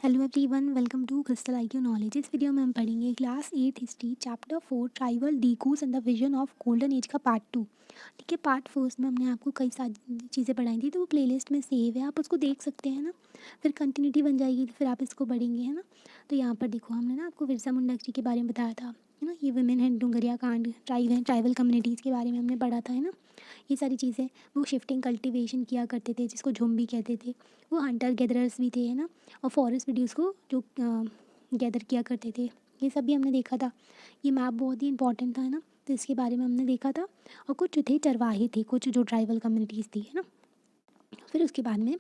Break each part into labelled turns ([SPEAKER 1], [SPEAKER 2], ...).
[SPEAKER 1] Hello everyone, welcome to crystal IQ knowledge. इस video में हम पढ़ेंगे class 8 history chapter 4 tribal dikus and the vision of golden age का part 2। ठीक है, पार्ट फर्स्ट में हमने आपको कई सारी चीज़ें पढ़ाई थी, तो वो प्लेलिस्ट में सेव है, आप उसको देख सकते हैं ना। फिर कंटिन्यूटी बन जाएगी, तो फिर आप इसको पढ़ेंगे, है ना। तो यहाँ पर देखो, हमने ना आपको बिरसा मुंडा जी के बारे में बताया था, है ना। ये वुमेन हैं, डुंगरिया कांड, ट्राइब हैं, ट्राइबल कम्युनिटीज़ के बारे में हमने पढ़ा था, है ना। ये सारी चीज़ें, वो शिफ्टिंग कल्टीवेशन किया करते थे जिसको झुम्बी कहते थे। वो हंटर गैदरर्स भी थे, है ना। और फॉरेस्ट प्रोड्यूस को जो गैदर किया करते थे, ये सब भी हमने देखा था। ये मैप बहुत ही इंपॉर्टेंट था, है ना। तो इसके बारे में हमने देखा था। और कुछ जो थे चरवाहे थे, कुछ जो ट्राइबल कम्युनिटीज़ थी, है ना। फिर उसके बाद में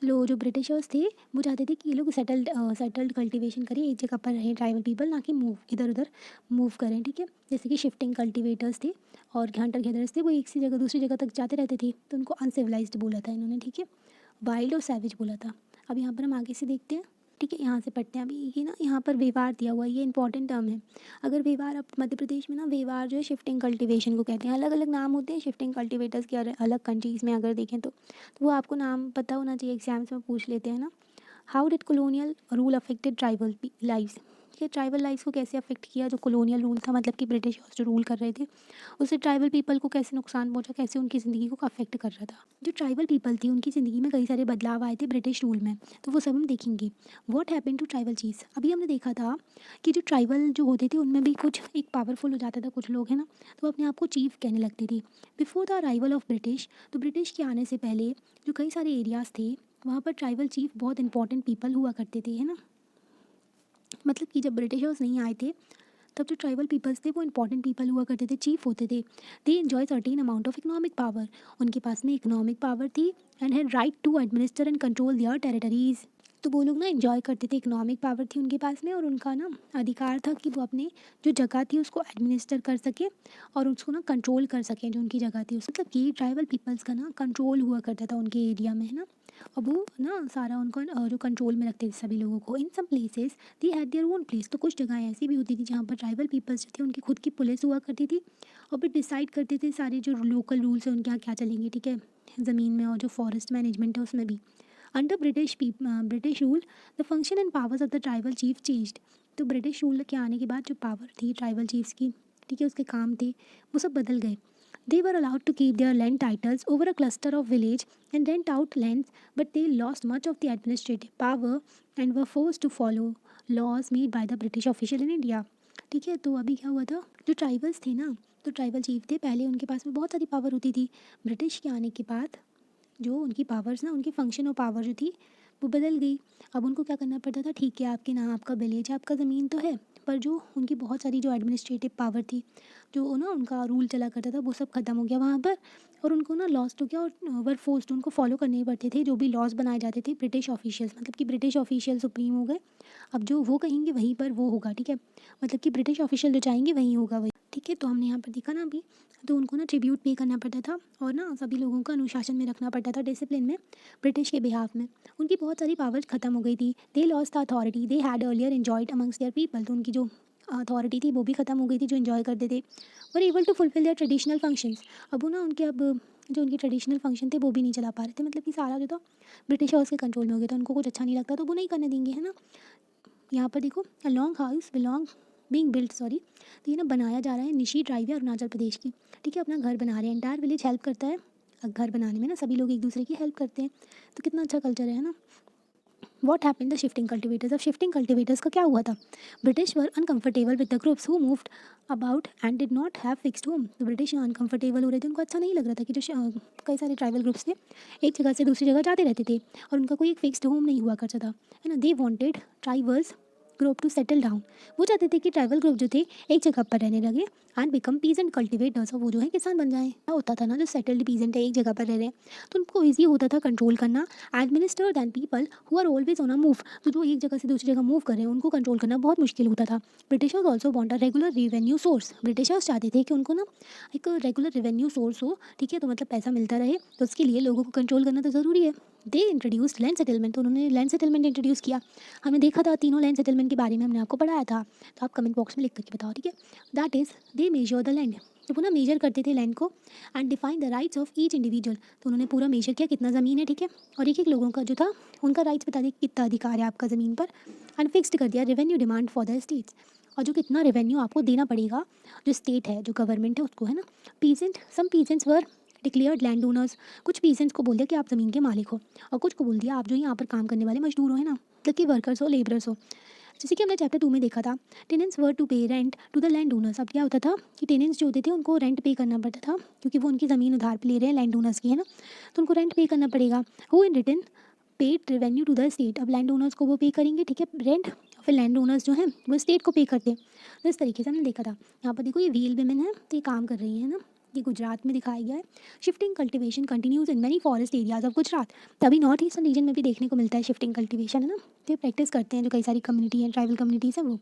[SPEAKER 1] लोग जो ब्रिटिशर्स थे, वो चाहते थे कि ये लोग सेटल्ड कल्टीवेशन करें, एक जगह पर रहें ट्राइबल पीपल, ना कि मूव इधर उधर मूव करें। ठीक है, जैसे कि शिफ्टिंग कल्टीवेटर्स थे और हंटर गैदरर्स थे, वो एक सी जगह दूसरी जगह तक जाते रहते थे, तो उनको अनसिविलाइज्ड बोला था इन्होंने। ठीक है, वाइल्ड और सैवेज बोला था। अब यहाँ पर हम आगे से देखते हैं। ठीक है, यहाँ से पढ़ते हैं अभी। ये ना यहाँ पर व्यवहार दिया हुआ है, ये इंपॉर्टेंट टर्म है। अगर व्यवहार, अब मध्य प्रदेश में ना व्यवहार जो है शिफ्टिंग कल्टीवेशन को कहते हैं। अलग अलग नाम होते हैं शिफ्टिंग कल्टीवेटर्स के, अलग कंट्रीज़ में अगर देखें तो वो आपको नाम पता होना चाहिए, एग्जाम्स में पूछ लेते हैं ना। How did colonial rule affected tribal lives. कि ट्राइबल लाइव्स को कैसे अफेक्ट किया, जो कॉलोनियल रूल था, मतलब कि ब्रिटिश जो रूल कर रहे थे, उससे ट्राइबल पीपल को कैसे नुकसान पहुंचा, कैसे उनकी ज़िंदगी को अफेक्ट कर रहा था। जो ट्राइबल पीपल थी, उनकी ज़िंदगी में कई सारे बदलाव आए थे ब्रिटिश रूल में, तो वो सब हम देखेंगे। व्हाट हैपन टू ट्राइबल चीज़, अभी हमने देखा था कि जो ट्राइबल जो होते थे उनमें भी कुछ एक पावरफुल हो जाता था, कुछ लोग, है ना। तो वो अपने आप को चीफ कहने लगते थे। Before the arrival of British, तो ब्रिटिश के आने से पहले जो कई सारे एरियाज़ थे, वहाँ पर ट्राइबल चीफ बहुत इंपॉर्टेंट पीपल हुआ करते थे, है ना। मतलब कि जब ब्रिटिशर्स नहीं आए थे, तब जो ट्राइबल पीपल्स थे वो इंपॉर्टेंट पीपल हुआ करते थे, चीफ होते थे। They enjoy certain amount of economic power, उनके पास में इकोनॉमिक पावर थी, and had right to administer and control their territories. तो वो लोग ना इंजॉय करते थे, इकोनॉमिक पावर थी उनके पास में, और उनका ना अधिकार था कि वो अपने जो जगह थी उसको एडमिनिस्टर कर सके और उसको ना कंट्रोल कर सकें, जो उनकी जगह थी मतलब कि ट्राइबल पीपल्स का ना कंट्रोल हुआ करता था उनके एरिया में, है ना। और वो ना सारा उनको जो कंट्रोल में रखते थे सभी लोगों को। In some places they had their own police, तो कुछ जगह ऐसी भी होती थी जहाँ पर ट्राइबल पीपल्स जो थे उनकी खुद की पुलिस हुआ करती थी, और फिर डिसाइड करते थे सारे जो लोकल रूल्स हैं उनके यहाँ क्या चलेंगे। ठीक है, ज़मीन में और जो फॉरेस्ट मैनेजमेंट है उसमें भी। Under British rule the function and powers of the tribal chief changed. तो ब्रिटिश रूल के आने के बाद जो पावर थी ट्राइबल चीफ्स की, ठीक है, उसके काम थे, वो सब बदल गए। They were allowed to keep their land titles over a cluster of village and rent out lands, but they lost much of the administrative power and were forced to follow laws made by the British official in India. ठीक है, तो अभी क्या हुआ था, जो tribals थे ना, तो ट्राइबल चीफ थे, पहले उनके पास में बहुत सारी पावर होती थी। ब्रिटिश के आने के बाद जो उनकी पावर्स ना, उनकी फंक्शन और पावर जो थी वो बदल गई। अब उनको क्या करना पड़ता था, ठीक है आपके नाम, आपका विलेज, आपका ज़मीन तो है, पर जो उनकी बहुत सारी जो एडमिनिस्ट्रेटिव पावर थी, जो ना उनका रूल चला करता था, वो सब ख़त्म हो गया वहाँ पर। और उनको ना लॉस्ट हो गया, और वर फोर्स्ड, उनको फॉलो करने पड़ते थे जो भी लॉज बनाए जाते थे ब्रिटिश ऑफिशियल्स, मतलब कि ब्रिटिश ऑफिशियल सुप्रीम हो गए। अब जो वो कहेंगे वहीं पर वो होगा। ठीक है, मतलब कि ब्रिटिश ऑफिशियल जो चाहेंगे वहीं होगा वही। ठीक है, तो हमने यहाँ पर देखा ना अभी, तो उनको ना ट्रिब्यूट पे करना पड़ता था, और ना सभी लोगों को अनुशासन में रखना पड़ता था, डिसिप्लिन में, ब्रिटिश के बिहाफ में। उनकी बहुत सारी पावर्स ख़त्म हो गई थी। They lost the authority they had earlier enjoyed amongst their people, तो उनकी जो अथॉरिटी थी वो भी ख़त्म हो गई थी जो इन्जॉय करते थे। Were able to fulfil their traditional functions, अब वो ना उनके अब जो उनके ट्रेडिशनल फंक्शन थे वो भी नहीं चला पा रहे थे, मतलब कि सारा जो था ब्रिटिशर्स के कंट्रोल में हो गया था, उनको कुछ अच्छा नहीं लगता तो वो नहीं करने देंगे, है ना। यहाँ पर देखो, a long house belong being built, sorry, तो ये ना बनाया जा रहा है निशी ट्राइब है अरुणाचल प्रदेश की। ठीक है, अपना घर बना रहे हैं, एंटायर विलेज हेल्प करता है। घर बनाने में ना सभी लोग एक दूसरे की हेल्प करते हैं, तो कितना अच्छा कल्चर है ना। What happen the shifting cultivators, अब शिफ्टिंग कल्टिवेटर्स का क्या हुआ था, British were uncomfortable with the groups who moved about and did not have fixed home. तो ब्रिटिश अनकंफर्टेबल हो रहे थे, उनको अच्छा नहीं लग रहा था कि जो कई सारे ट्राइबल ग्रुप्स थे एक जगह से दूसरी जगह जाते रहते थे, और उनका कोई एक फिक्स्ड होम नहीं हुआ करता था, है ना। They wanted tribals group to settle down, वो चाहते थे कि ट्राइबल ग्रुप जो थे एक जगह पर रहने लगे, एंड बिकम पीजेंट कल्टिवेटर्स, और वो जो है किसान बन जाएं। क्या होता था ना, जो सेटल्ड पीजेंट है एक जगह पर रह रहे हैं, तो उनको ईजी होता था कंट्रोल करना, administer than people who are always on a move, तो जो एक जगह से दूसरी जगह मूव कर रहे हैं उनको कंट्रोल करना बहुत मुश्किल होता था। Britishers also want a regular revenue source, Britishers चाहते थे कि उनको ना एक रेगुलर रेवेन्यू सोर्स हो, ठीक है, तो मतलब पैसा मिलता रहे, तो उसके लिए लोगों को कंट्रोल करना तो ज़रूरी है। दे इंट्रोड्यूस लैंड सेटलमेंट, तो उन्होंने लैंड सेटलमेंट इंट्रोड्यूस किया। हमने देखा था तीनों लैंड सेटलमेंट के बारे में हमने आपको पढ़ाया था, तो आप कमेंट बॉक्स में लिख करके बताओ, ठीक है। That is they measure the land, तो वो ना मेजर करते थे लैंड को and define the rights of each individual. तो उन्होंने पूरा मेजर किया कितना ज़मीन है, ठीक है, और एक एक लोगों का जो था उनका राइट्स बता दिया कितना अधिकार है आपका ज़मीन पर, एंड फिक्स्ड कर दिया revenue demand for the states, और जो कितना रेवेन्यू आपको देना पड़ेगा जो स्टेट है जो गवर्नमेंट है उसको, है ना। सम पीसेंट्स वर डिक्लेयर्ड लैंड ओनर्स, कुछ पीसेंट्स को बोल दिया कि आप ज़मीन के मालिक हो, और कुछ को बोल दिया आप जो यहाँ पर काम करने वाले मजदूर हो, है ना, मतलब कि वर्कर्स हो, लेबरर्स हो। जैसे कि हमने चैप्टर 2 में देखा था, tenants were to pay rent to the land owners. अब क्या होता था कि टेनेंट्स जो होते थे उनको रेंट पे करना पड़ता था, क्योंकि वो उनकी ज़मीन उधार पे ले रहे हैं लैंड ओनर्स की, है ना, तो उनको रेंट पे करना पड़ेगा। Who in return paid revenue to the state. अब लैंड ओनर्स को वो पे करेंगे, ठीक है, रेंट, फिर लैंड ओनर्स जो हैं वो स्टेट को पे करते हैं। तो इस तरीके से हमने देखा था। यहाँ पर देखो ये व्हील वुमेन है, तो ये काम कर रही है ना, ये गुजरात में दिखाया गया है। Shifting cultivation continues in many forest areas of Gujarat. तभी नॉर्थ ईस्टर्न रीजन में भी देखने को मिलता है शिफ्टिंग कल्टीवेशन, है ना, तो ये प्रैक्टिस करते हैं जो कई सारी कम्युनिटी है, ट्राइबल कम्युनिटीज़ हैं वो।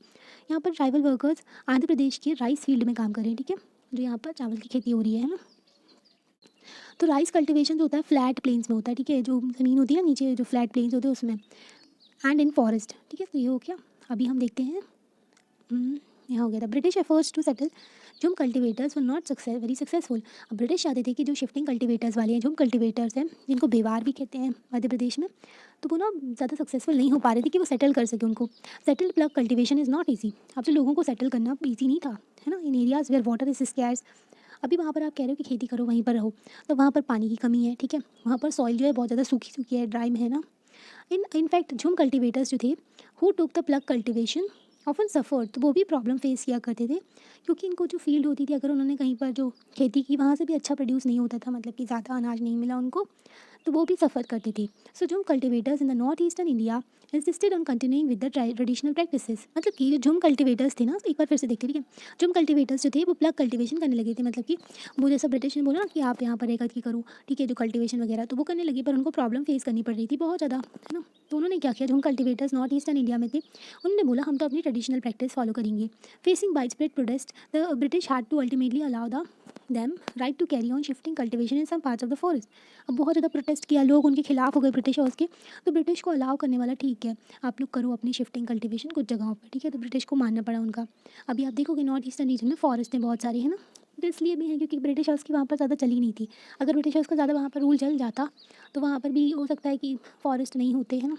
[SPEAKER 1] यहाँ पर ट्राइबल वर्कर्स आंध्र प्रदेश के राइस फील्ड में काम कर रहे हैं, ठीक है, जो यहाँ पर चावल की खेती हो रही है ना। तो राइस कल्टीवेशन जो होता है फ्लैट प्लेन्स में होता है, ठीक है, जो ज़मीन होती है ना नीचे जो फ्लैट प्लेन्स होते हैं उसमें, एंड इन फॉरेस्ट, ठीक है। तो ये हो गया। अभी हम देखते हैं यहाँ हो गया था ब्रिटिश एफर्ट्स टू सेटल झुम cultivators were not very successful. अब ब्रिटिश चाहते थे कि जो शिफ्टिंग कल्टीवेटर्स वाले हैं, झुम कल्टीवेटर्स हैं जिनको बेवार भी कहते हैं मध्य प्रदेश में, तो वो ना ज़्यादा सक्सेसफुल नहीं हो पा रहे थे कि वो सेटल कर सके उनको। Settled plug cultivation is not easy. अब जो लोगों को सेटल करना ईजी नहीं था, है ना, in areas where water is scarce. अभी वहाँ पर आप कह रहे हो कि खेती करो वहीं पर रहो, तो वहाँ पर पानी की कमी है, ठीक है, वहाँ पर सॉइल जो है बहुत ज़्यादा सूखी सूखी है, ड्राई में है ना। इनफैक्ट झुम कल्टीवेटर्स जो थे who took the plough cultivation often suffer, तो वो भी प्रॉब्लम फेस किया करते थे, क्योंकि इनको जो फील्ड होती थी अगर उन्होंने कहीं पर जो खेती की वहाँ से भी अच्छा प्रोड्यूस नहीं होता था, मतलब कि ज़्यादा अनाज नहीं मिला उनको, तो वो भी सफ़र करते थे। सो झुम cultivators in the north eastern India insisted on continuing with the traditional practices. मतलब कि जो झुम कल्टीवेटर्स थे ना, एक बार फिर से देखते, ठीक है, झुम कल्टीवेटर्स जो थे वो प्लग कल्टीवेशन करने लगे थे, मतलब कि वो जैसा ब्रिटिश ने बोला ना कि आप यहाँ पर रहकर के करो, ठीक है, जो कल्टीवेशन वगैरह, तो वो करने लगे, पर उनको प्रॉब्लम फेस करनी पड़ रही थी बहुत ज़्यादा, है ना। तो उन्होंने क्या किया, झुम कल्टीवेटर्स नॉर्थ ईस्टर्न इंडिया में थे, उन्होंने बोला हम तो अपनी ट्रेडिशनल प्रैक्टिस फॉलो करेंगे। Facing widespread protest the British had to ultimately allow the them right to carry on shifting cultivation in some parts of the forest. अब बहुत ज़्यादा प्रोटेस्ट किया, लोग उनके खिलाफ हो गए ब्रिटिशर्स के, तो ब्रिटिश को अलाउ करने वाला ठीक है आप लोग करो अपनी शिफ्टिंग कल्टीवेशन कुछ जगहों पर, ठीक है, तो ब्रिटिश को मानना पड़ा उनका। अभी आप देखोगे नॉर्थ ईस्टर्न रीजन में फॉरेस्ट हैं बहुत सारे, है ना, तो इसलिए भी है क्योंकि ब्रिटिशर्स की वहाँ पर ज़्यादा चली नहीं थी। अगर ब्रिटिशर्स का ज़्यादा वहाँ पर रूल चल जाता तो वहाँ पर भी हो सकता है कि फॉरेस्ट नहीं होते, है ना।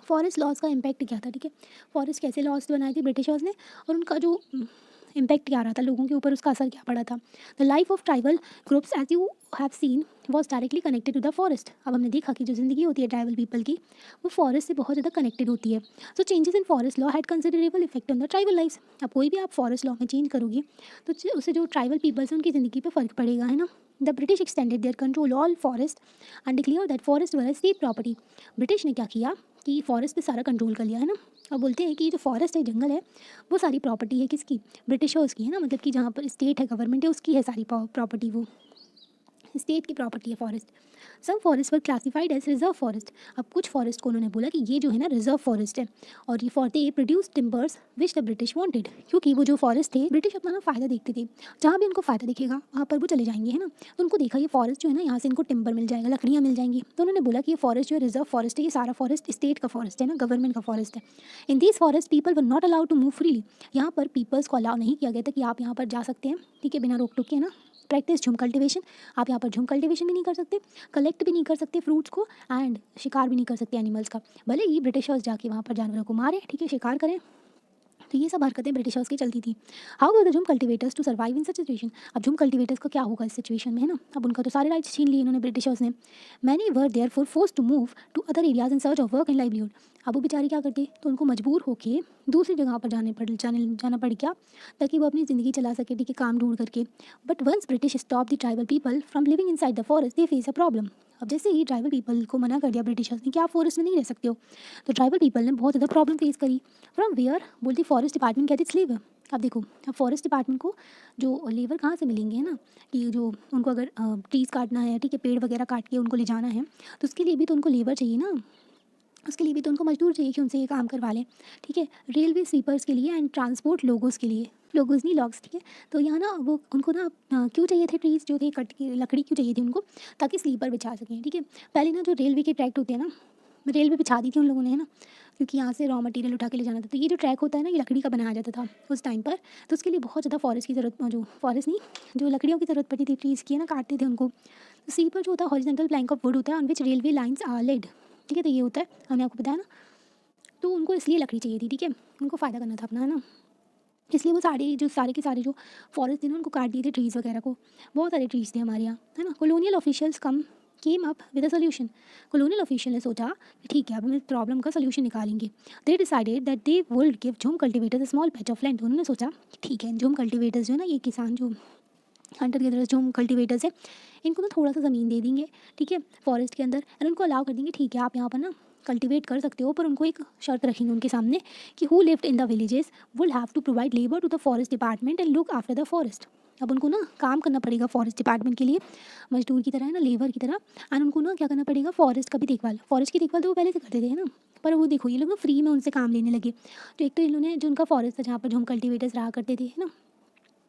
[SPEAKER 1] फॉरेस्ट लॉज का इम्पैक्ट क्या था, ठीक है, फॉरेस्ट कैसे लॉज बनाए थे ब्रिटिशर्स ने, और उनका जो इम्पैक्ट क्या रहा था लोगों के ऊपर, उसका असर क्या पड़ा था। The life of tribal groups as you have seen was directly connected to the forest. अब हमने देखा कि जो ज़िंदगी होती है ट्राइबल पीपल की वो फॉरेस्ट से बहुत ज़्यादा कनेक्टेड होती है। So changes in forest law had considerable effect on the tribal life. अब कोई भी आप फॉरेस्ट लॉ में चेंज करोगे तो उससे जो ट्राइबल पीपल्स हैं उनकी ज़िंदगी पर फ़र्क पड़ेगा, है ना। The British extended their control all forest and declare that forest were state property. British ने क्या किया कि फॉरेस्ट पे सारा कंट्रोल कर लिया, है ना। अब बोलते हैं कि जो फॉरेस्ट है, जंगल है, वो सारी प्रॉपर्टी है किसकी, ब्रिटिशर्स की, है ना, मतलब कि जहाँ पर स्टेट है, गवर्नमेंट है, उसकी है सारी प्रॉपर्टी, वो स्टेट की प्रॉपर्टी है फॉरेस्ट। सम फॉरेस्ट वर क्लासिफाइड एज रिजर्व फॉरेस्ट। अब कुछ फॉरेस्ट को उन्होंने बोला कि ये जो है ना रिजर्व फॉरेस्ट है, और ये for they produce timbers which the British wanted. क्योंकि वो जो फॉरेस्ट थे ब्रिटिश अपना ना फ़ायदा देखते थे, जहाँ भी उनको फ़ायदा दिखेगा वहाँ पर वो चले जाएंगे, है ना। तो उनको देखा ये फॉरेस्ट जो है ना यहाँ से इनको टिम्बर मिल जाएगा, लकड़ियाँ मिल जाएंगी, तो उन्होंने बोला कि ये फॉरेस्ट जो है रिजर्व फॉरेस्ट है, ये सारा फॉरेस्ट स्टेट का फॉरेस्ट है ना, गवर्नमेंट का फॉरेस्ट है। In this forest people were not allowed to move freely. यहाँ पर पीपल्स को अलाउ नहीं किया गया था कि आप यहाँ पर जा सकते हैं, ठीक है, बिना रोक टोक के, है ना। प्रैक्टिस झुम कल्टीवेशन, आप यहाँ पर झुम कल्टीवेशन भी नहीं कर सकते, कलेक्ट भी नहीं कर सकते फ्रूट्स को, एंड शिकार भी नहीं कर सकते एनिमल्स का। भले ही ब्रिटिशर्स जाके वहाँ पर जानवरों को मारे, ठीक है, शिकार करें, तो ये सब हरकतें ब्रिटिशर्स की चलती थी। How were the jhum cultivators to survive in such situation. अब झुम कल्टीवेटर्स का क्या होगा इस सिचुएशन में, है ना। अब उनका तो सारे राइट्स छीन लिए इन्होंने ब्रिटिशर्स ने। Many were therefore force to move to other areas in search of work and livelihood. अब वो बेचारे क्या करते, तो उनको मजबूर होके दूसरी जगह पर जाना पड़ गया, ताकि वो अपनी ज़िंदगी चला सके, ठीक है, काम ढूंढ करके। But once British stop the tribal people from living inside the forest they face a problem. अब जैसे ही ट्राइबल पीपल को मना कर दिया ब्रिटिशर्स ने कि आप फॉरेस्ट में नहीं रह सकते हो, तो ट्राइबल पीपल ने बहुत ज़्यादा प्रॉब्लम फेस करी। फ्रॉम वेयर बोलती फॉरेस्ट डिपार्टमेंट कहती इट्स लेबर। अब देखो, अब फॉरेस्ट डिपार्टमेंट को जो लेबर कहाँ से मिलेंगे, है ना, कि जो उनको अगर ट्रीज़ काटना है, ठीक है, पेड़ वगैरह काट के उनको ले जाना है, तो उसके लिए भी तो उनको लेबर चाहिए ना, उसके लिए भी तो उनको मजदूर चाहिए कि उनसे ये काम करवा लें, ठीक है। रेलवे स्वीपर्स के लिए एंड ट्रांसपोर्ट लोगोस के लिए, लोगोस नहीं लॉग्स, ठीक है। तो यहाँ ना वो उनको ना क्यों चाहिए थे ट्रीज़ जो थे कट की लकड़ी क्यों चाहिए थी उनको, ताकि स्लीपर बिछा सकें, ठीक है। पहले ना जो रेलवे के ट्रैक्ट होते हैं ना, रेल भी बिछा दी थी उन लोगों ने, है ना, क्योंकि यहाँ से रॉ मटेरियल उठा के ले जाना था। तो ये जो ट्रैक होता है ना, ये लकड़ी का बनाया जाता था उस टाइम पर। तो उसके लिए बहुत ज़्यादा फॉरेस्ट की ज़रूरत, जो फॉरेस्ट नहीं, जो लकड़ियों की ज़रूरत पड़ती थी, ट्रीज़ की, है ना, काटते थे उनको। तो सी पर जो होता है हॉरिजॉन्टल प्लैंक ऑफ वुड होता है on which railway lines are laid, ठीक है। तो ये होता है, हमने आपको बताया ना। तो उनको इसलिए लकड़ी चाहिए थी, ठीक है, उनको फ़ायदा करना था अपना, है ना। इसलिए वो सारे के सारे जो फॉरेस्ट थे ना, उनको काट दिए थे, ट्रीज़ वगैरह को। बहुत सारे ट्रीज़ थे हमारे यहाँ, है ना। Colonial officials came up with a solution. Colonial official ने सोचा कि ठीक है, अब हम इस प्रॉब्लम का सोल्यूशन निकालेंगे। They decided that they would give jhum cultivators a small patch of land. उन्होंने सोचा कि ठीक है, झूम कल्टिवेटर्स जो है ना, ये किसान जो हंटर गेदरर्स जो कल्टिवेटर्स है, इनको ना थोड़ा सा ज़मीन दे देंगे, ठीक है, फॉरेस्ट के अंदर, एंड उनको अलाउ कर देंगे, ठीक है, आप यहाँ पर ना कल्टिवेट कर सकते हो, पर उनको एक शर्त रखेंगे उनके सामने कि who lived in the villages would have to provide labour to the forest department and look after the forest. अब उनको ना काम करना पड़ेगा फॉरेस्ट डिपार्टमेंट के लिए, मजदूर की तरह, है ना, लेबर की तरह। एंड उनको ना क्या करना पड़ेगा, फॉरेस्ट का भी देखभाल, फॉरेस्ट की देखभाल तो वो पहले से करते थे, है ना। पर वो देखो, ये लोग ना फ्री में उनसे काम लेने लगे। तो एक तो इन्होंने जो उनका फॉरेस्ट था, जहाँ पर जो हम कल्टिवेटर्स रहा करते थे, है ना,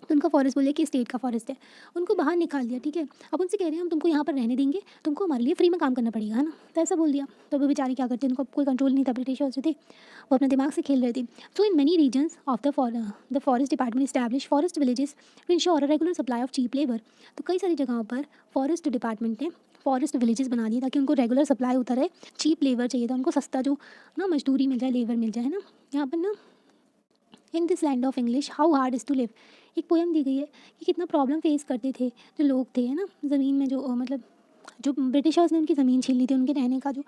[SPEAKER 1] तो उनका फॉरेस्ट बोलिए कि स्टेट का फॉरेस्ट है, उनको बाहर निकाल दिया, ठीक है। अब उनसे कह रहे हैं हम तुमको यहाँ पर रहने देंगे, तुमको हमारे लिए फ्री में काम करना पड़ेगा, है ना। तो ऐसा बोल दिया। तो वो बेचारे क्या करते, उनको कोई कंट्रोल नहीं था, ब्रिटिशर्स जो थे वो अपने दिमाग से खेल रहे थे। So in many regions of the forest department establish forest villages to ensure a regular supply of cheap labour. तो कई सारी जगहों पर फॉरेस्ट डिपार्टमेंट ने फॉरेस्ट विलेजेस बना दिए ताकि उनको रेगुलर सप्लाई होता रहे। चीप लेबर चाहिए था उनको, सस्ता जो ना मजदूरी मिल जाए, लेबर मिल जाए, है ना। यहाँ पर ना, in this land of English how hard is to live, एक पोएम दी गई है कि कितना प्रॉब्लम फेस करते थे जो लोग थे, है ना, ज़मीन में जो मतलब जो ब्रिटिशर्स ने उनकी ज़मीन छीन ली थी, उनके रहने का जो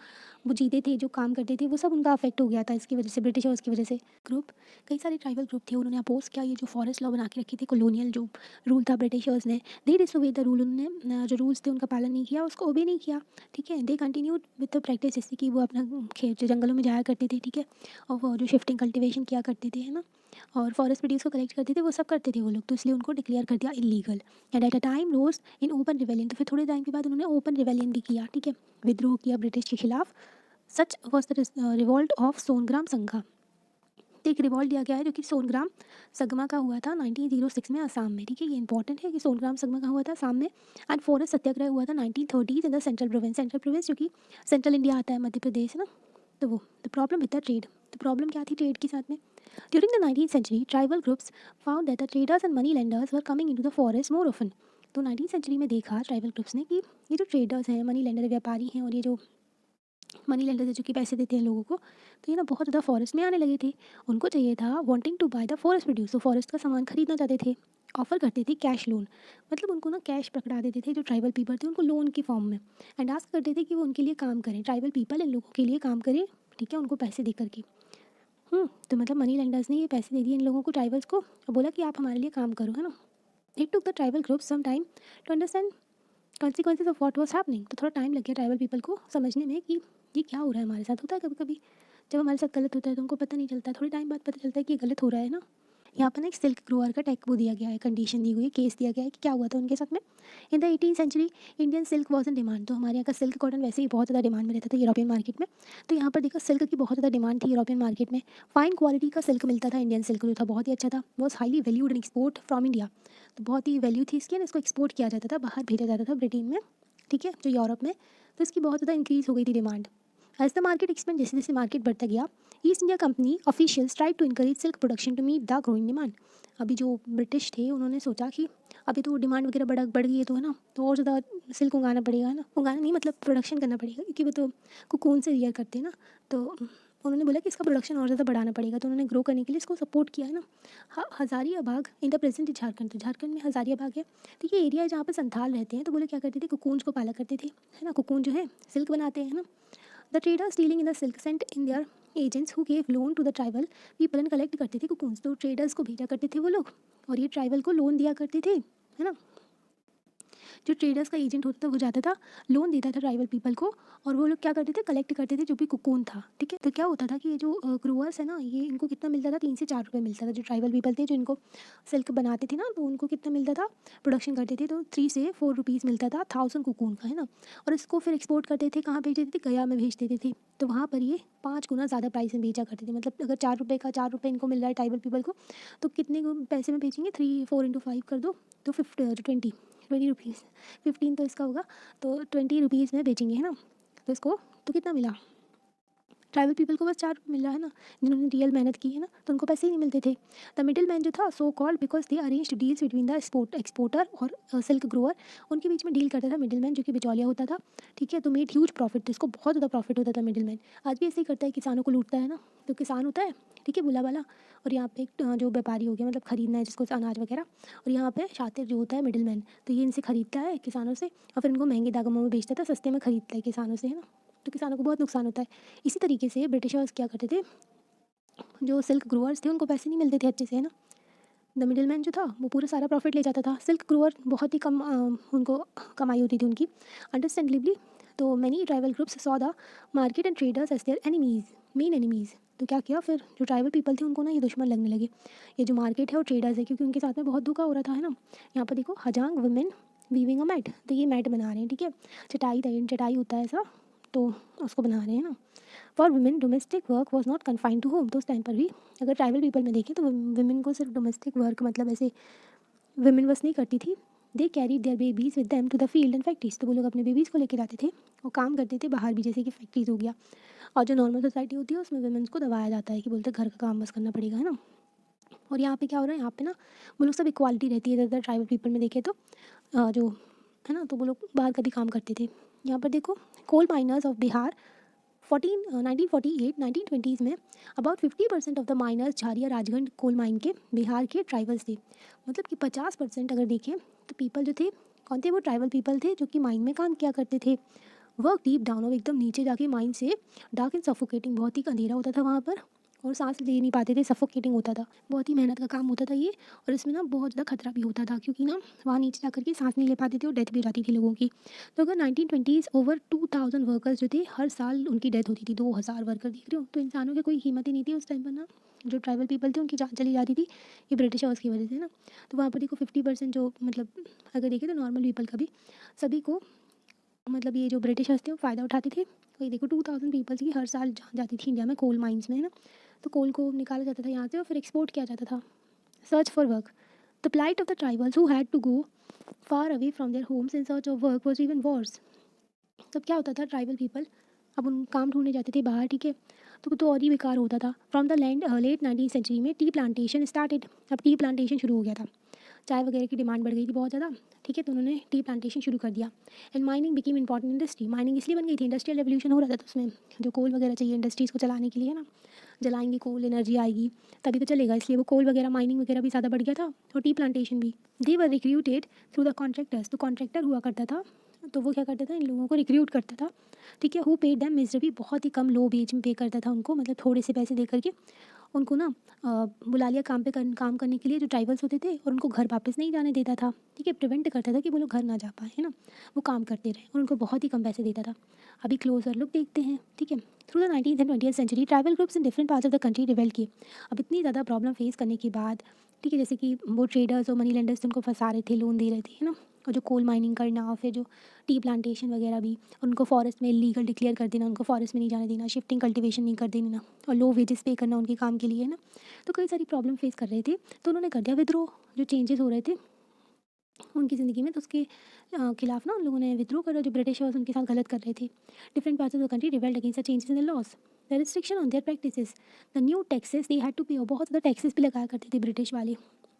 [SPEAKER 1] वो जीते थे, जो काम करते थे, वो सब उनका अफेक्ट हो गया था इसकी वजह से, ब्रिटिशर्स की वजह से। ग्रुप, कई सारे ट्राइबल ग्रुप थे, उन्होंने अपोज किया ये जो फॉरेस्ट लॉ बना के रखी थी, कॉलोनियल जो रूल था ब्रिटिशर्स ने। दे डिसोबे द रूल, उन्होंने जो रूल्स थे उनका पालन नहीं किया, उसको ओबे नहीं किया, ठीक है। दे कंटिन्यूड विद द प्रैक्टिस, जैसे कि वो अपना खेत जो जंगलों में जाया करते थे, ठीक है, और वो जो शिफ्टिंग कल्टिवेशन किया करते थे, है ना, और फॉरेस्ट प्रोड्यूस को कलेक्ट करते थे, वो सब करते थे वो लोग। तो इसलिए उनको डिक्लेयर कर दिया illegal. And at a time rose in open rebellion, तो फिर थोड़े टाइम के बाद उन्होंने ओपन रिवेलियन भी किया, ठीक है, विद्रोह किया ब्रिटिश के खिलाफ। Such was the revolt of Songram Sangma. तो एक रिवॉल्ट दिया गया है जो कि सोनग्राम संगमा का हुआ था 1906 में असम में, ठीक है। ये इंपॉर्टेंट है कि सोनग्राम संगमा का हुआ था असम में। एंड फॉरेस्ट सत्याग्रह हुआ था 1930 इन द सेंट्रल प्रोविंस जो कि सेंट्रल इंडिया आता है, मध्य प्रदेश, है ना। तो वो the problem with the trade, तो प्रॉब्लम क्या थी ट्रेड के साथ में। During the 19th century, tribal groups found that the traders and money lenders were coming into the forest more often. तो 19th century में देखा ट्राइबल ग्रुप्स ने कि ये जो ट्रेडर्स हैं, मनी लेंडर, व्यापारी हैं, और ये जो मनी लेंडर्स है जो कि पैसे देते हैं लोगों को, तो ये ना बहुत ज़्यादा फॉरेस्ट में आने लगे थे। उनको चाहिए था wanting to buy the forest produce, तो फॉरेस्ट का सामान खरीदना चाहते थे। ऑफर करते थे कैश लोन, मतलब उनको ना कैश पकड़ा देते थे जो ट्राइबल पीपल थे उनको लोन के फॉर्म में। एंड आस्क करते थे कि वो उनके लिए काम करें, ट्राइबल पीपल इन लोगों के लिए काम करें, ठीक है, उनको पैसे दे करके। तो मतलब मनी लेंडर्स ने ये पैसे दे दिए इन लोगों को, ट्राइबल्स को, और बोला कि आप हमारे लिए काम करो, है ना। It took the tribal group some time to understand consequences of what was happening. तो थोड़ा टाइम लग गया ट्राइबल पीपल को समझने में कि ये क्या हो रहा है हमारे साथ। होता है कभी कभी जब हमारे साथ गलत होता है तो उनको पता नहीं चलता, थोड़ी टाइम बाद पता चलता है कि ये गलत हो रहा है ना। यहाँ पर ना एक सिल्क ग्रोअर का टैग वो दिया गया है, कंडीशन दी हुई है, केस दिया गया है कि क्या हुआ था उनके साथ में। In the 18th century Indian silk was in demand, तो हमारे यहाँ का सिल्क कॉटन वैसे ही बहुत ज़्यादा डिमांड में रहता था यूरोपियन मार्केट में। तो यहाँ पर देखा सिल्क की बहुत ज़्यादा डिमांड थी यूरोपियन मार्केट में। फाइन क्वालिटी का सिल्क मिलता था, इंडियन सिल्क जो था बहुत ही अच्छा था, was highly valued in export from India. तो बहुत ही वैल्यू थी इसकी, इसको एक्सपोर्ट किया जाता था, बाहर भेजा जाता था ब्रिटेन में, ठीक है, जो यूरोप में। तो इसकी बहुत ज़्यादा इंक्रीज़ हो गई थी demand. As the market expand, जैसे जैसे मार्केट बढ़ता गया, East India Company officials try to encourage silk production to meet the growing demand. अभी जो ब्रिटिश थे उन्होंने सोचा कि अभी तो डिमांड वगैरह बढ़ गई है, तो है ना, तो और ज़्यादा सिल्क उगाना पड़ेगा, है ना, उगाना नहीं मतलब प्रोडक्शन करना पड़ेगा, क्योंकि वो तो कोकून से रियर करते हैं ना। तो उन्होंने बोला कि इसका प्रोडक्शन और ज़्यादा बढ़ाना पड़ेगा, तो उन्होंने ग्रो करने के लिए इसको सपोर्ट किया, है ना। हज़ारियाबाग इन द प्रेजेंट झारखंड, तो झारखंड में हज़ारियाबाग है। तो ये एरिया है जहाँ पर संथाल रहते हैं। तो बोले क्या करते थे, कोकून्स को पाला करते थे, है ना, कोकून जो है सिल्क बनाते हैं, है ना। The traders dealing in the silk sent in their agents who gave loan to the tribal people and collect करते थे कोकून्स, तो ट्रेडर्स को भेजा करते थे वो लोग, और ये ट्राइबल को लोन दिया करते थे, है ना। जो ट्रेडर्स का एजेंट होता था वो जाता था, लोन देता था ट्राइबल पीपल को, और वो लोग क्या करते थे, कलेक्ट करते थे जो भी कोकून था, ठीक है। तो क्या होता था कि ये जो ग्रोअर्स है ना, ये इनको कितना मिलता था, 3 से 4 रुपये मिलता था। जो ट्राइबल पीपल थे जो इनको सिल्क बनाते थे ना, तो उनको कितना मिलता था, प्रोडक्शन करते थे तो 3 से 4 रुपीज़ मिलता था 1000 कोकून का, है ना। और इसको फिर एक्सपोर्ट करते थे, कहाँ भेज देते थे, गया में भेज देते थे। तो वहाँ पर ये 5 गुना ज़्यादा प्राइस में बेचा करते थे। मतलब अगर 4 रुपये का 4 रुपये इनको मिल रहा है ट्राइबल पीपल को, तो कितने पैसे में बेचेंगे, 3 4 × 5 कर दो, तो 20 रुपीज़, 15 तो इसका होगा, तो 20 रुपीज़ में बेचेंगे, है ना। तो इसको तो कितना मिला, ट्राइबल पीपल को बस 4 मिल रहा है ना, जिन्होंने रियल मेहनत की है ना, तो उनको पैसे ही नहीं मिलते थे। द मिडिल मैन जो था so called because they arranged deals between the exporter और सिल्क ग्रोअर। उनके बीच में डील करता था मिडिल मैन, जो कि बिचौलिया होता था, ठीक है। तो मेड ह्यूज प्रॉफिट, तो इसको बहुत ज़्यादा प्रॉफिट होता था मिडिल मैन। आज भी ऐसे ही करता है, किसानों को लूटता है ना। तो किसान होता है, ठीक है, बुला वाला, और यहाँ पे एक जो व्यापारी हो गया, मतलब खरीदना है जिसको अनाज वगैरह, और यहाँ पे शातिर जो होता है मिडिल मैन, तो ये इनसे खरीदता है किसानों से, और फिर इनको महंगे दामों में बेचता था, सस्ते में खरीदता है किसानों से, है ना। तो किसानों को बहुत नुकसान होता है। इसी तरीके से ब्रिटिशर्स क्या करते थे, जो सिल्क ग्रोअर्स थे उनको पैसे नहीं मिलते थे अच्छे से, है ना। द मिडिल मैन जो था वो पूरा सारा प्रॉफिट ले जाता था। सिल्क ग्रोअर बहुत ही कम उनको कमाई होती थी उनकी, अंडरस्टैंडेबली। तो many tribal groups saw the market and traders as their enemies, main enemies. तो क्या किया फिर, जो ट्राइबल पीपल थे उनको ना ये दुश्मन लगने लगे, ये जो मार्केट है और ट्रेडर्स है, क्योंकि उनके साथ में बहुत धोखा हो रहा था, है ना। यहाँ पर देखो, हजांग वुमेन वीविंग अ मैट, तो ये मैट बना रहे हैं, ठीक है। चटाई होता है ऐसा, तो उसको बना रहे हैं ना। For women domestic work was not confined to home. तो उस टाइम पर भी अगर ट्राइबल पीपल में देखें तो वुमेन को सिर्फ डोमेस्टिक वर्क, मतलब ऐसे वुमेन बस नहीं करती थी। They carry their babies with them to the field and factories. तो वो लोग अपने बेबीज़ को लेकर जाते थे और काम करते थे बाहर भी, जैसे कि फैक्ट्रीज हो गया। और जो नॉर्मल सोसाइटी होती है उसमें वुमेन्स को दबाया जाता है कि बोलते घर का काम बस करना पड़ेगा, है ना। और यहाँ पे क्या हो रहा है, यहाँ पे ना वो लोग सब इक्वालिटी रहती है। ज़्यादातर ट्राइबल पीपल में देखें तो जो है ना, तो वो लोग बाहर का भी काम करते थे। यहाँ पर देखो, coal minors of Bihar 1948-1920s में about 50% of the miners Jharia Rajgarh coal mine के बिहार के ट्राइबल्स थे। मतलब कि 50% अगर देखें तो पीपल जो थे, कौन थे, वो ट्राइबल पीपल थे जो कि माइन में काम किया करते थे। वर्क डीप डाउन, और एकदम नीचे जाके माइन से, डार्क एंड सफोकेटिंग, बहुत ही अंधेरा होता था वहाँ पर, और सांस ले नहीं पाते थे, सफोकेटिंग होता था, बहुत ही मेहनत का काम होता था ये। और इसमें ना बहुत ज़्यादा खतरा भी होता था, क्योंकि ना वहाँ नीचे जाकर के सांस नहीं ले पाते थे और डेथ भी हो जाती थी लोगों की। तो अगर 1920s ओवर 2000 वर्कर्स जो थे, हर साल उनकी डेथ होती थी। 2000 वर्कर, देख रहे हो, तो इंसानों की कोई कीमत ही नहीं थी उस टाइम पर ना। जो ट्राइबल पीपल थे उनकी जान चली जाती थी, ये ब्रिटिशर्स की वजह से ना। तो वहाँ पर देखो 50% जो, मतलब अगर देखें तो नॉर्मल पीपल का भी, सभी को, मतलब ये जो ब्रिटिशर्स थे वो फ़ायदा उठाते थे। वही देखो 2000 पीपल्स की हर साल जान जाती थी इंडिया में कोल माइंस में, है ना। तो कोल को निकाला जाता था यहाँ से और फिर एक्सपोर्ट किया जाता था। Search for work, the plight of the tribals who had to go far away from their homes in search of work was even worse. तब क्या होता था, ट्राइबल पीपल अब उन काम ढूंढने जाते थे बाहर, ठीक है। तो और ही बेकार होता था। From the land late 19th century में टी प्लांटेशन स्टार्टेड। अब टी प्लांटेशन शुरू हो गया था, चाय वगैरह की डिमांड बढ़ गई थी बहुत ज़्यादा, ठीक है। तो उन्होंने टी प्लांटेशन शुरू कर दिया। And mining became important industry. Mining इसलिए बन गई थी, इंडस्ट्रियल रेवोल्यूशन हो रहा था, तो उसमें जो कोल वगैरह चाहिए इंडस्ट्रीज़ को चलाने के लिए, है ना, जलाएंगे कोल, एनर्जी आएगी तभी तो चलेगा, इसलिए वो कोल वगैरह माइनिंग वगैरह भी ज़्यादा बढ़ गया था, और टी प्लांटेशन भी। दे वर रिक्रूटेड थ्रू द कॉन्ट्रैक्टर्स। तो कॉन्ट्रैक्टर हुआ करता था, तो वो क्या करता था, इन लोगों को रिक्रूट करता था, ठीक है। हु पेड दैम मिजरेबली, बहुत ही कम लो वेज में पे करता था उनको, मतलब थोड़े से पैसे दे करके उनको ना बुला लिया काम करने के लिए, जो ट्राइबल्स होते थे, और उनको घर वापस नहीं जाने देता था, ठीक है। प्रिवेंट करता था कि वो लोग घर ना जा पाए, है ना, वो काम करते रहे, और उनको बहुत ही कम पैसे देता था। अभी क्लोजर लुक देखते हैं, ठीक है। Through the 19th and 20th century tribal groups in different parts of the country रिवेल किए। अब इतनी ज़्यादा प्रॉब्लम फेस करने के बाद, ठीक है, जैसे कि वो ट्रेडर्स और मनी लेंडर्स उनको फंसा रहे थे, लोन दे रहे थे, है ना, और जो कोल माइनिंग करना, और फिर जो टी प्लांटेशन वगैरह भी, उनको फॉरेस्ट में इलीगल डिक्लेयर कर देना, उनको फॉरेस्ट में नहीं जाने देना, शिफ्टिंग कल्टीवेशन नहीं कर देना, और लो वेजेस पे करना उनके काम के लिए, है ना। तो कई सारी प्रॉब्लम फेस कर रहे थे, तो उन्होंने कर दिया विद्रोह। जो चेंजेस हो रहे थे उनकी ज़िंदगी में, तो उसके खिलाफ ना उन लोगों ने विद्रोह करा, जो ब्रिटिशर्स उनके साथ गलत कर रहे थे। Different parts of the country rebelled against the changes in the laws, the restriction on their practices, the new taxes they had to pay. और बहुत ज़्यादा टैक्सेस भी लगाया करते थे ब्रिटिश वाले।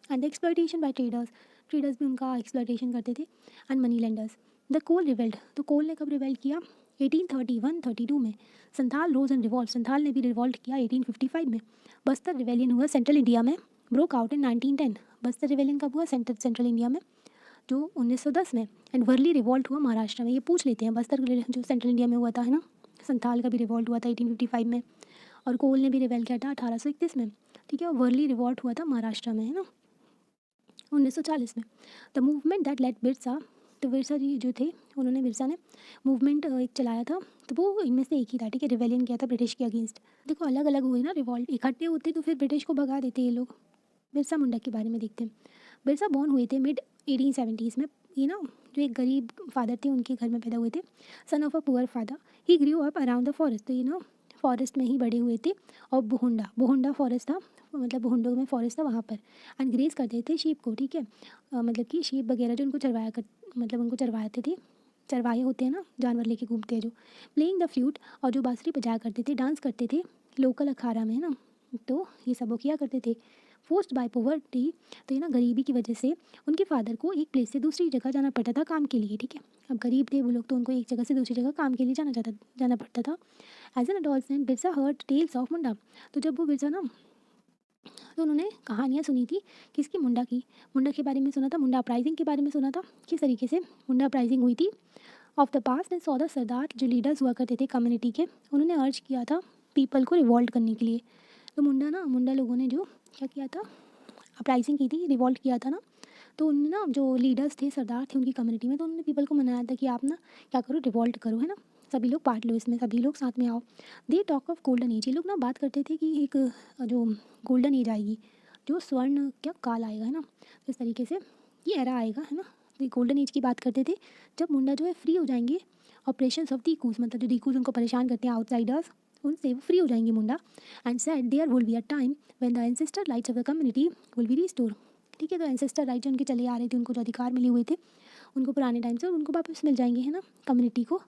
[SPEAKER 1] And the exploitation by traders, traders भी उनका एक्सप्लॉयटेशन करते थे, and money lenders. The Kol rebelled, तो कोल ने कब रिवेल्ट किया, 1831-32 में। Santhal rose and revolt, Santhal ने भी रिवॉल्ट किया 1855 में। बस्तर रिवेलियन हुआ सेंट्रल इंडिया में, broke out in 1910। Bastar rebellion कब हुआ, सेंट्रल इंडिया में, जो 1910 में। एंड वर्ली रिवॉल्ट हुआ महाराष्ट्र में। ये पूछ लेते हैं, बस्तर जो सेंट्रल इंडिया में हुआ था, है ना। संथाल का भी रिवॉल्ट हुआ था 1855 में, और कोल ने भी रिवेल किया था 1831 में, ठीक है। और वर्ली रिवॉल्ट हुआ था महाराष्ट्र में, है ना, 1940 में। The movement that led Birsa, तो बिरसा जी जो थे, उन्होंने, बिरसा ने मूवमेंट एक चलाया था, तो वो इनमें से एक ही था, ठीक है। रिवेलियन किया था ब्रिटिश के अगेंस्ट। देखो अलग अलग हुए ना रिवॉल्ट, इकट्ठे होते तो फिर ब्रिटिश को भगा देते ये लोग। बिरसा मुंडा के बारे में देखते हैं। बिरसा बॉर्न हुए थे मिड 1870s में। ये ना जो एक गरीब फादर थे उनके घर में पैदा हुए थे, son of a poor father. He grew up around the forest, तो ये ना फॉरेस्ट में ही बड़े हुए थे। और बुहुंडा फॉरेस्ट था, मतलब बुहुंडो में फॉरेस्ट था वहाँ पर। एंड ग्रेस करते थे शीप को, ठीक है। मतलब कि शीप वगैरह जो उनको चरवाया कर, मतलब उनको चरवाते थे, चरवाहे होते हैं ना, जानवर लेके घूमते हैं जो, प्लेइंग द फ्लूट, और जो बांसुरी बजाया करते थे, डांस करते थे लोकल अखाड़ा में, है ना। तो ये सब वो किया करते थे। फोर्स्ड बाय पोवर्टी, तो ये ना गरीबी की वजह से उनके फादर को एक प्लेस से दूसरी जगह जाना पड़ता था काम के लिए, ठीक है। अब गरीब थे वो लोग, तो उनको एक जगह से दूसरी जगह काम के लिए जाना पड़ता था। As an adolescent Birsa heard tales of Munda, तो जब वो बिरसा ना, तो उन्होंने कहानियाँ सुनी थी किसकी, मुंडा की। मुंडा के बारे में सुना था, मुंडा अपराइजिंग के बारे में सुना था, किस तरीके से मुंडा अपराइजिंग हुई थी। Of the past and saw the sardar, जो लीडर्स हुआ करते थे कम्युनिटी के, उन्होंने अर्ज किया था पीपल को रिवॉल्ट करने के लिए। तो मुंडा लोगों ने जो क्या किया था, अपराइजिंग की थी, रिवॉल्ट किया था ना। तो उन्होंने ना, जो लीडर्स थे, सरदार थे उनकी कम्युनिटी में, तो उन्होंने पीपल को मनाया था कि आप ना क्या करो, रिवॉल्ट करो, है ना, सभी लोग पार्ट लो इसमें, सभी लोग साथ में आओ। They talk of golden as, ये लोग ना बात करते थे कि एक जो गोल्डन एज आएगी, जो स्वर्ण क्या काल आएगा, है ना, इस तरीके से ये एरा आएगा, है ना। तो गोल्डन एज की बात करते थे, जब मुंडा जो है फ्री हो जाएंगे ऑपरेशन ऑफ दीकूज, मतलब जो दीकूज उनको परेशान करते हैं आउटसाइडर्स, उनसे वो फ्री हो जाएंगे Munda. And said there will be a time when the ancestor rights of the community will be restore, ठीक है। तो एंसेस्टर राइट जो उनके चले आ रहे थे, उनको जो अधिकार मिले हुए थे उनको पुराने टाइम से, उनको वापस मिल जाएंगे, है ना, कम्युनिटी को।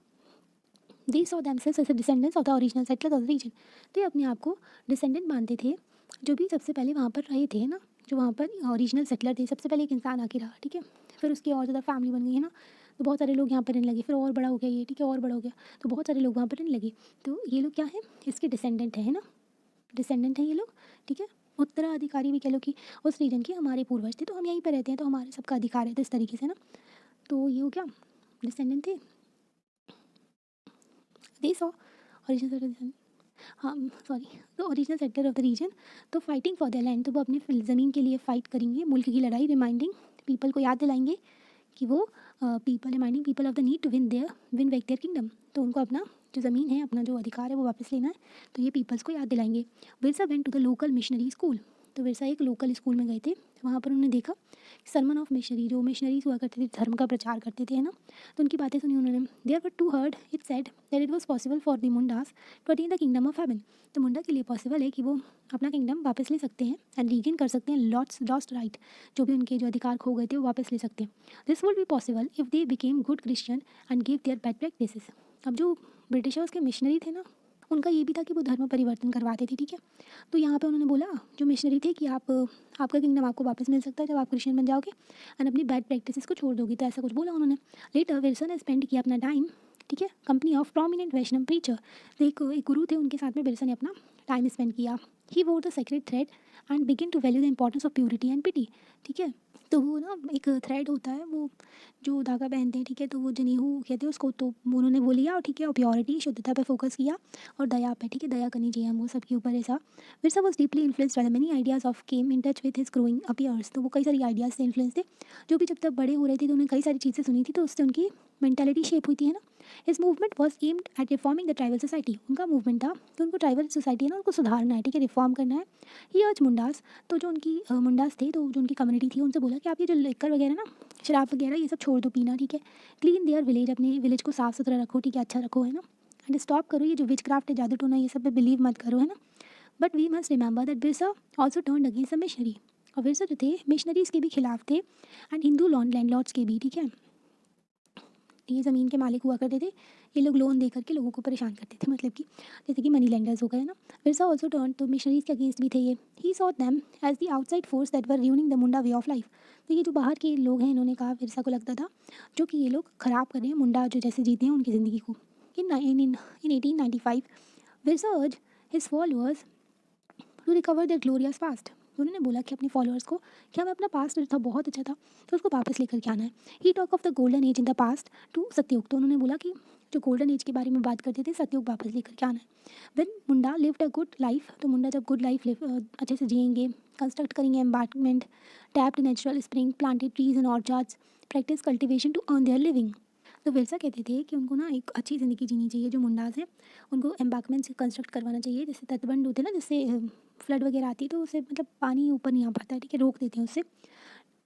[SPEAKER 1] They saw themselves as descendants of the original settlers of the region, तो ये अपने आप को डिसेंडेंट मानते थे जो भी सबसे पहले वहाँ पर रहे थे, ना, जो वहाँ पर ओरिजिनल सेटलर थे, सबसे पहले एक इंसान आके रहा, ठीक है। फिर उसकी और ज़्यादा फैमिली बन गई, है ना, तो बहुत सारे लोग यहाँ पर रहने लगे, फिर और बड़ा हो गया ये, ठीक है, और बड़ा हो गया, तो बहुत सारे लोग वहाँ पर रहने लगे। तो ये लोग क्या है, इसके डिसेंडेंट है ना, डिसेंडेंट हैं ये लोग, ठीक है। उत्तराधिकारी भी कह लो कि उस रीजन के हमारे पूर्वज थे, तो हम यहीं पर रहते हैं, तो हमारे सबका अधिकार है, तो इस तरीके से ना। तो ये हो गया, डिसेंडेंट थे। दे सॉ ओरिजिनल, हाँ सॉरी, तो original sector of the region, तो फाइटिंग फॉर द लैंड, तो वो अपने ज़मीन के लिए फ़ाइट करेंगे, मुल्क की लड़ाई, रिमाइंडिंग पीपल को याद दिलाएंगे कि वो reminding people of the need to win back their kingdom, तो उनको अपना जो ज़मीन है, अपना जो अधिकार है वो वापस लेना है, तो ये पीपल्स को याद दिलाएंगे। Birsa went to the local missionary school, तो विरसा एक लोकल स्कूल में गए थे, वहाँ पर उन्होंने देखा सरमन ऑफ मिशनरी, जो मिशनरीज हुआ करते थे, धर्म का प्रचार करते थे, है ना, तो उनकी बातें सुनी उन्होंने। There were to heard it said that it was possible for the Mundas to attain the kingdom of heaven, तो मुंडा के लिए पॉसिबल है कि वो अपना किंगडम वापस ले सकते हैं एंड रीगेन कर सकते हैं लॉस्ट राइट, जो भी उनके जो अधिकार खो गए थे वो वापस ले सकते हैं। This would be possible if they became good Christian and give their bad practices, अब जो ब्रिटिशर्स के मिशनरी थे ना, उनका ये भी था कि वो धर्म परिवर्तन करवाते थे, ठीक है। तो यहाँ पे उन्होंने बोला जो मिशनरी थे कि आपका किंगडम आपको वापस मिल सकता है जब आप क्रिश्चियन बन जाओगे एंड अपनी बैड प्रैक्टिसेस को छोड़ दोगे, तो ऐसा कुछ बोला उन्होंने। लेटर विल्सन ने स्पेंड किया अपना टाइम, ठीक है, company of prominent Vaishnav preacher, तो एक गुरु थे उनके साथ में विल्सन ने अपना टाइम स्पेंड किया। He wore the sacred thread and begin to value the importance of purity and piety, ठीक है। तो वो ना एक थ्रेड होता है, वो जो धागा पहनते हैं, ठीक है, तो वो जनेऊ कहते हैं उसको, तो उन्होंने वो लिया और ठीक है, और प्योरिटी शुद्धता पे फोकस किया और दया पे, ठीक है, दया करनी चाहिए हमको सबके ऊपर ऐसा। Birsa was deeply influenced by the many ideas of came in touch with his growing appears, तो वो कई सारी आइडियाज़ से इन्फ्लुएंस थे, जो भी जब तक बड़े हो रहे थे तो उन्हें कई सारी चीज़ें सुनी थी, तो उससे उनकी मेंटालिटी शेप हुई थी, है ना। इस movement was aimed at reforming the tribal society, उनका मूवमेंट था कि उनको ट्राइबल सोसाइटी है ना उनको सुधारना है, ठीक है, रिफॉर्म करना है। ही अर्ज मुंडास, तो जो उनकी मुंडास थे, तो जो उनकी कम्युनिटी थी उनसे बोला कि आप ये जो लेकर वगैरह ना, शराब वगैरह ये सब छोड़ दो पीना, ठीक है। क्लीन देयर विलेज, अपने विलेज को साफ़ सुथरा रखो, ठीक है, अच्छा रखो, है ना। एंड स्टॉप करो ये जो विच क्राफ्ट है, जादू टोना, ये सब पे बिलीव मत करो, है ना। But we must remember that Birsa also turn against the missionary, और बिरसा जो थे मिशनरीज के भी खिलाफ थे एंड हिंदू लैंडलॉर्ड्स के भी, ठीक है। ये ज़मीन के मालिक हुआ करते थे, ये लोग लोन दे करके लोगों को परेशान करते थे, मतलब कि जैसे कि मनी लेंडर्स हो गए ना। विरसा ऑल्सो टर्न, तो मिशनरीज के अगेंस्ट भी थे ये। He saw them as the outside force that were ruining the Munda way of life, तो ये जो बाहर के लोग हैं, इन्होंने कहा, विरसा को लगता था जो कि ये लोग ख़राब कर रहे हैं मुंडा जो जैसे जीते हैं उनकी ज़िंदगी को। इन 1895 Birsa urge his followers to recover their glorious past, उन्होंने बोला कि अपने फॉलोअर्स को कि हमें अपना पास्ट जो था बहुत अच्छा था तो उसको वापस लेकर के आना है। He talk of the golden age in the past to Satyug, तो उन्होंने बोला कि जो गोल्डन एज के बारे में बात करते थे, सतयुग वापस लेकर के आना है। When Munda lived a good life, तो मुंडा जब गुड लाइफ अच्छे से जिएंगे, कंस्ट्रक्ट करेंगे embankment, tapped natural spring, planted trees and orchards, practice cultivation to earn their living, तो विरसा कहते थे कि उनको ना एक अच्छी ज़िंदगी जीनी चाहिए, जो मुंडास हैं उनको एम्बार्कमेंट से कंस्ट्रक्ट करवाना चाहिए, जैसे तटबंध होते हैं ना, जिससे फ्लड वगैरह आती है तो उससे मतलब पानी ऊपर नहीं आ पाता है, ठीक है, रोक देते हैं उससे।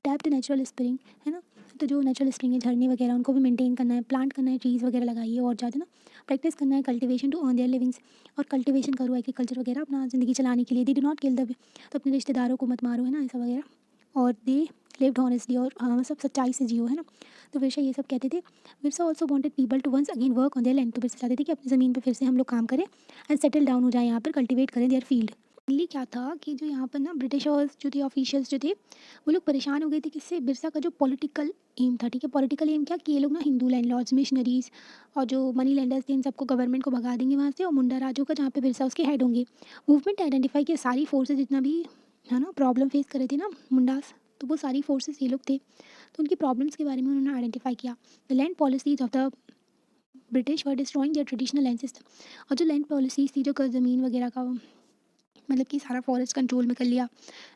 [SPEAKER 1] टैप्ड नेचुरल स्प्रिंग, है ना, तो जो नेचुरल स्प्रिंग है, झरने वगैरह, उनको भी मेंटेन करना है, प्लांट करना है, ट्रीज़ वगैरह लगाइए और ज़्यादा ना प्रैक्टिस करना है, cultivation to earn their livings, और कल्टिवेशन करो एग्रीकल्चर वगैरह अपना ज़िंदगी चलाने के लिए। They do not kill the, तो अपने रिश्तेदारों को मत मारो, है ना, ऐसा वगैरह। और दे लिव्ड हॉनेस्टली, और सब सच्चाई से जियो, है ना। तो बिरसा ये सब कहते थे। Birsa also wanted people to once again work on their land. तो बिरसा चाहते थे कि अपनी ज़मीन पे फिर से हम लोग काम करें एंड सेटल डाउन हो जाए, यहाँ पर कल्टिवेट करें देयर फील्ड। मेनली क्या था कि जो यहाँ पर ना ब्रिटिशर्स जो थे, ऑफिशियल्स जो थे, वो लोग परेशान हो गए थे किससे, बिरसा का जो पॉलिटिकल एम था, ठीक है। पॉलिटिकल एम क्या कि ये लोग ना हिंदू लैंडलॉर्ड्स, मिशनरीज और जो मनी लेंडर्स थे, इन सबको गवर्नमेंट को भगा देंगे वहाँ से, और मुंडा राजू का जहाँ पे बिरसा उसके हेड होंगे। मूवमेंट आइडेंटिफाई किया सारी फोर्सेज जितना भी, है ना, प्रॉब्लम फेस कर रहे थे ना मुंडास, तो वो सारी फोर्सेस ये लोग थे। तो उनकी प्रॉब्लम्स के बारे में उन्होंने आइडेंटिफाई किया। The land policies of the British were destroying there traditional land system. और जो लैंड पॉलिसीज थी, जो ज़मीन वगैरह का मतलब कि सारा फॉरेस्ट कंट्रोल में कर लिया,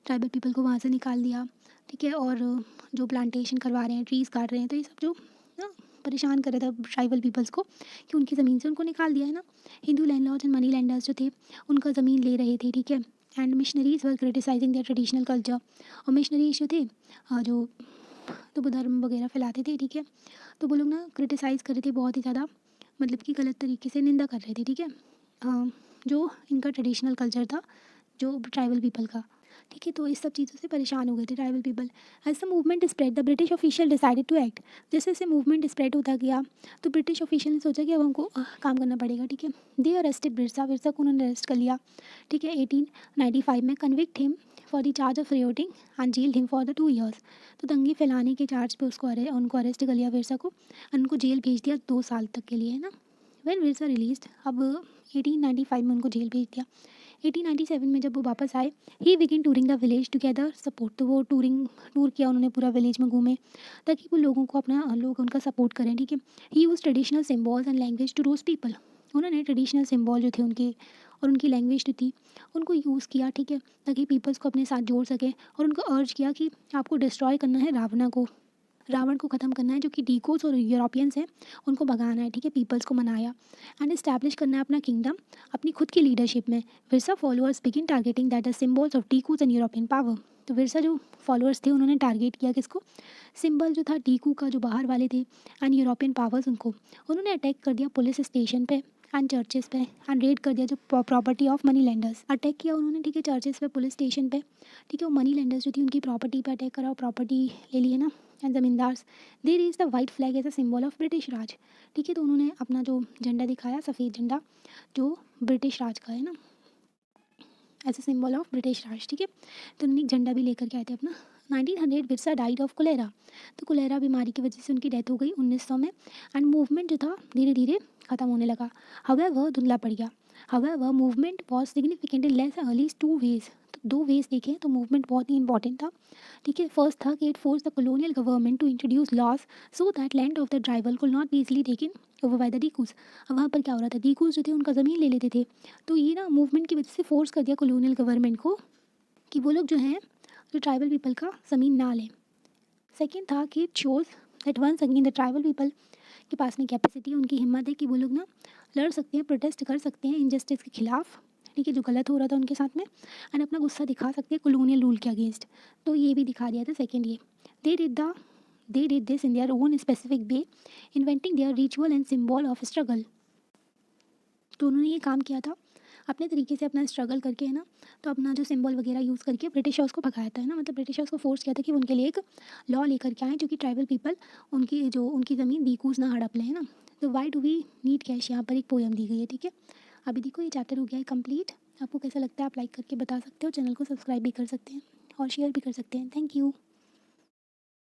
[SPEAKER 1] ट्राइबल पीपल को वहाँ से निकाल दिया, ठीक है। और जो प्लांटेशन करवा रहे हैं, ट्रीज़ काट रहे हैं, तो ये सब जो ना परेशान कर रहा था ट्राइबल पीपल्स को कि उनकी ज़मीन से उनको निकाल दिया, है ना। Hindu landlords and money lenders जो थे, उनका ज़मीन ले रहे थे, ठीक है। And missionaries were criticising their traditional culture. और मिशनरीज जो थे, जो तो धर्म वगैरह फैलाते थे, ठीक है, तो वो लोग ना क्रिटिसाइज़ कर रहे थे बहुत ही ज़्यादा, मतलब कि गलत तरीके से निंदा कर रहे थे, ठीक है। जो इनका ट्रेडिशनल कल्चर था, जो ट्राइबल पीपल का, ठीक है। तो इस सब चीज़ों से परेशान हो गए थे tribal people. As the movement spread the British official decided to act. जैसे जैसे मूवमेंट स्प्रेड होता गया, तो ब्रिटिश ऑफिशियल ने सोचा कि अब हमको काम करना पड़ेगा, ठीक है। दे अरेस्टेड बिरसा। बिरसा को उन्होंने अरेस्ट कर लिया, ठीक है। 1895 में convict him for the charge of rioting and jail him for the 2 years. तो दंगे फैलाने के चार्ज पे उनको अरेस्ट कर लिया बिरसा को, और उनको जेल भेज दिया 2 साल तक के लिए, है ना। वेन बिरसा रिलीज, अब 1895 में उनको जेल भेज दिया। 1897 में जब वो वापस आए, he begin touring the village to gather support. तो वो टूर किया उन्होंने, पूरा विलेज में घूमे ताकि वो लोगों को लोग उनका सपोर्ट करें, ठीक है। He use traditional symbols and language to rouse people. उन्होंने ट्रेडिशनल सिम्बॉल जो थे उनके और उनकी लैंग्वेज जो थी उनको यूज़ किया, ठीक है, ताकि पीपल्स को अपने साथ जोड़ सके। और उनको अर्ज किया कि आपको डिस्ट्रॉय करना है रावण को ख़त्म करना है, जो कि डीकोस और यूरोपियंस हैं, उनको भगाना है, ठीक है। पीपल्स को मनाया एंड इस्टेब्लिश करना है अपना किंगडम अपनी खुद की लीडरशिप में। Birsa followers begin targeting that the symbols of dikus and European power. तो विरसा जो फॉलोअर्स थे उन्होंने टारगेट किया किसको, सिंबल जो था डीकू का, जो बाहर वाले थे, एंड यूरोपियन पावर्स, उनको उन्होंने अटैक कर दिया पुलिस स्टेशन पे एंड चर्चेस पे, एंड रेड कर दिया जो property of money lenders. Attack किया उन्होंने, ठीक है, चर्चेस पे, पुलिस स्टेशन पे, ठीक है। वो मनी लेंडर्स जो थी उनकी प्रॉपर्टी पे अटैक करा और प्रॉपर्टी ले ली, है ना। And zamindars, they raise the white flag as a symbol of British Raj, ठीक है। तो उन्होंने अपना जो झंडा दिखाया, सफ़ेद झंडा, जो ब्रिटिश राज का है ना, as a symbol of British Raj, ठीक है। तो उन्होंने एक झंडा भी लेकर के आए थे अपना। 1900 बिरसा डाइड ऑफ कोलेरा। तो कोलेरा बीमारी की वजह से उनकी डेथ हो गई 1900 में। एंड मूवमेंट जो था धीरे धीरे ख़त्म होने लगा। हवेवर धुंधला पड़ गया। However movement was significantly less early 2 ways. तो 2 वेज देखें तो मूवमेंट बहुत ही इंपॉर्टेंट था, ठीक है। फर्स्ट था कि it force the colonial government to introduce laws so that land of the tribal could not be easily taken over by the dikus. अब वहाँ पर क्या हो रहा था, डीकूज जो थे उनका ज़मीन ले लेते थे। तो ये ना मूवमेंट की वजह से फोर्स कर दिया कॉलोनियल गवर्नमेंट को कि वो लोग जो हैं, जो ट्राइबल पीपल का ज़मीन ना लें। सेकेंड था कि it shows that once again the tribal people के पास में कैपेसिटी, उनकी हिम्मत है कि वो लोग ना लड़ सकते हैं, प्रोटेस्ट कर सकते हैं इनजस्टिस के खिलाफ, ठीक है, जो गलत हो रहा था उनके साथ में, एंड अपना गुस्सा दिखा सकते हैं कॉलोनियल रूल के अगेंस्ट। तो ये भी दिखा दिया था सेकेंड ये। They did this in their own specific way, inventing their ritual and symbol of struggle. तो उन्होंने ये काम किया था अपने तरीके से, अपना स्ट्रगल करके, है ना। तो अपना जो सिंबल वगैरह यूज़ करके ब्रिटिशर्स को भगाया था, है ना। मतलब ब्रिटिशर्स को फोर्स किया था कि वो उनके लिए एक लॉ लेकर के आएँ, जो कि ट्राइबल पीपल उनकी ज़मीन डीकूज ना हड़प लें, है ना। तो why do we need cash, यहाँ पर एक पोएम दी गई है, ठीक है। अभी देखो ये चैप्टर हो गया है कंप्लीट। आपको कैसा लगता है आप लाइक करके बता सकते हो, चैनल को सब्सक्राइब भी कर सकते हैं और शेयर भी कर सकते हैं। Thank you.